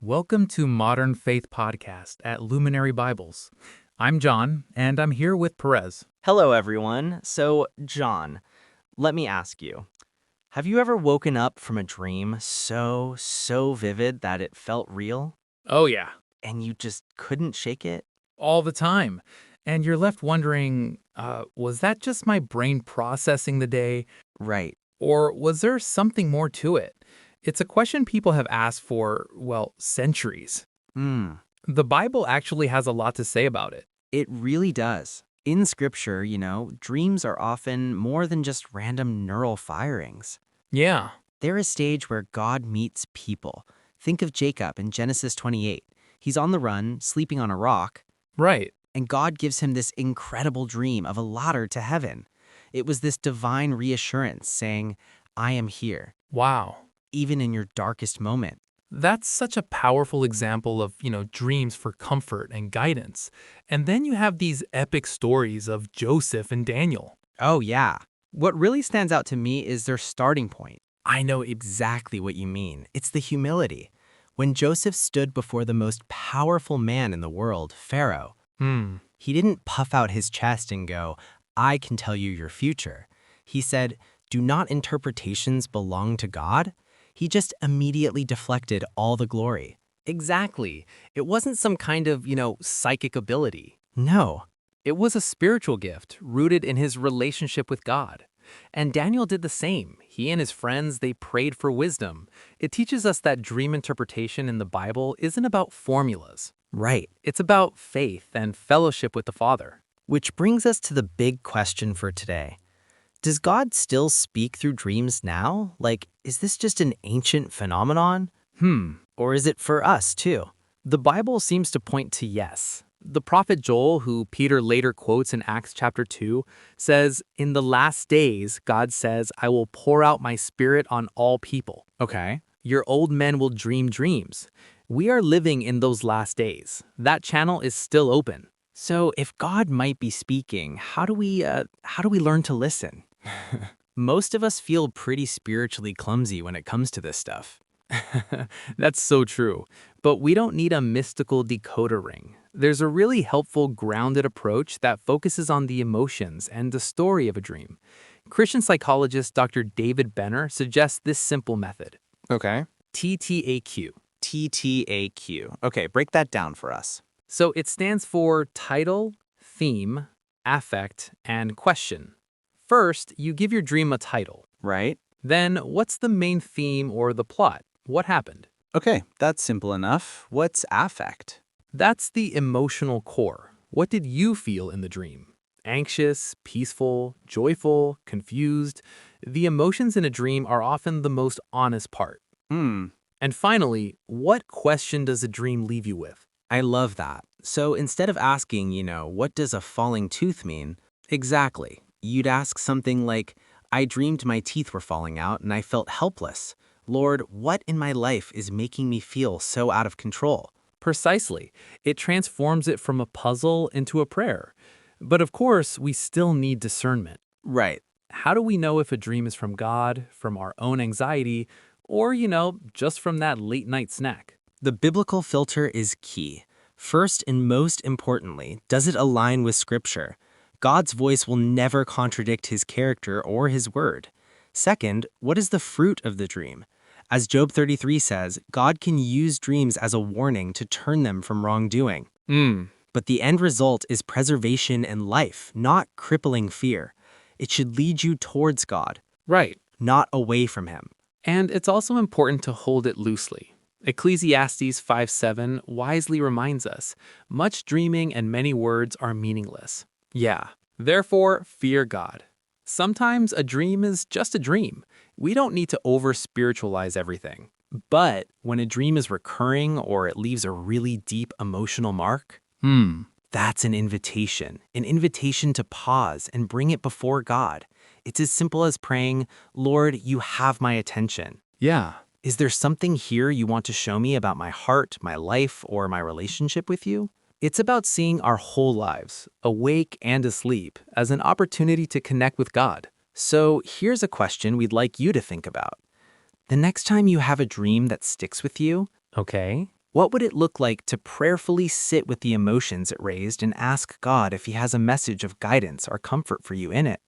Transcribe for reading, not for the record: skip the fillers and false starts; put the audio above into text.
Welcome to Modern Faith Podcast at Luminary Bibles. I'm John, and I'm here with Perez. Hello, everyone. So, John, let me ask you, have you ever woken up from a dream so vivid that it felt real Oh, yeah, and you just couldn't shake it? all the time. And you're left wondering, was that just my brain processing the day, Right. or was there something more to it? It's a question people have asked for, well, centuries. Hmm. The Bible actually has a lot to say about it. It really does. In Scripture, dreams are often more than just random neural firings. Yeah, They're a stage where God meets people. Think of Jacob in Genesis 28. He's on the run, sleeping on a rock, right. and God gives him this incredible dream of a ladder to heaven. It was this divine reassurance saying, I am here, Wow. even in your darkest moment. That's such a powerful example of, dreams for comfort and guidance. And then you have these epic stories of Joseph and Daniel. Oh, yeah. What really stands out to me is their starting point. I know exactly what you mean. It's the humility. When Joseph stood before the most powerful man in the world, Pharaoh, he didn't puff out his chest and go, I can tell you your future. He said, do not interpretations belong to God? He just immediately deflected all the glory. Exactly. It wasn't some kind of, psychic ability. No. It was a spiritual gift rooted in his relationship with God. And Daniel did the same. He and his friends, they prayed for wisdom. It teaches us that dream interpretation in the Bible isn't about formulas. Right. It's about faith and fellowship with the Father. Which brings us to the big question for today. Does God still speak through dreams now? Like, is this just an ancient phenomenon? Or is it for us too? The Bible seems to point to yes. The prophet Joel, who Peter later quotes in Acts chapter 2, says, in the last days, God says, I will pour out my spirit on all people. Okay. Your old men will dream dreams. We are living in those last days. That channel is still open. So if God might be speaking, how do we learn to listen? Most of us feel pretty spiritually clumsy when it comes to this stuff. That's so true. But we don't need a mystical decoder ring. There's a really helpful, grounded approach that focuses on the emotions and the story of a dream. Christian psychologist Dr. David Benner suggests this simple method. Okay. TTAQ. TTAQ. Okay, break that down for us. So it stands for title, theme, affect, and question. First, you give your dream a title. Right? Then, what's the main theme or the plot? What happened? Okay, that's simple enough. What's affect? That's the emotional core. What did you feel in the dream? Anxious, peaceful, joyful, confused? The emotions in a dream are often the most honest part. And finally, what question does a dream leave you with? I love that. So instead of asking, what does a falling tooth mean? Exactly. You'd ask something like, I dreamed my teeth were falling out and I felt helpless. Lord, what in my life is making me feel so out of control? Precisely. It transforms it from a puzzle into a prayer. But of course, we still need discernment. Right. How do we know if a dream is from God, from our own anxiety, or, just from that late night snack? The biblical filter is key. First and most importantly, does it align with Scripture? God's voice will never contradict his character or his word. Second, what is the fruit of the dream? As Job 33 says, God can use dreams as a warning to turn them from wrongdoing. But the end result is preservation and life, not crippling fear. It should lead you towards God, Right. not away from him. And it's also important to hold it loosely. Ecclesiastes 5:7 wisely reminds us, much dreaming and many words are meaningless. Yeah, therefore fear God. Sometimes a dream is just a dream. We don't need to over-spiritualize everything. But when a dream is recurring or it leaves a really deep emotional mark, that's an invitation to pause and bring it before God. It's as simple as praying, Lord, you have my attention. Yeah. Is there something here you want to show me about my heart, my life, or my relationship with you? It's about seeing our whole lives, awake and asleep, as an opportunity to connect with God. So here's a question we'd like you to think about. The next time you have a dream that sticks with you, Okay. What would it look like to prayerfully sit with the emotions it raised and ask God if He has a message of guidance or comfort for you in it?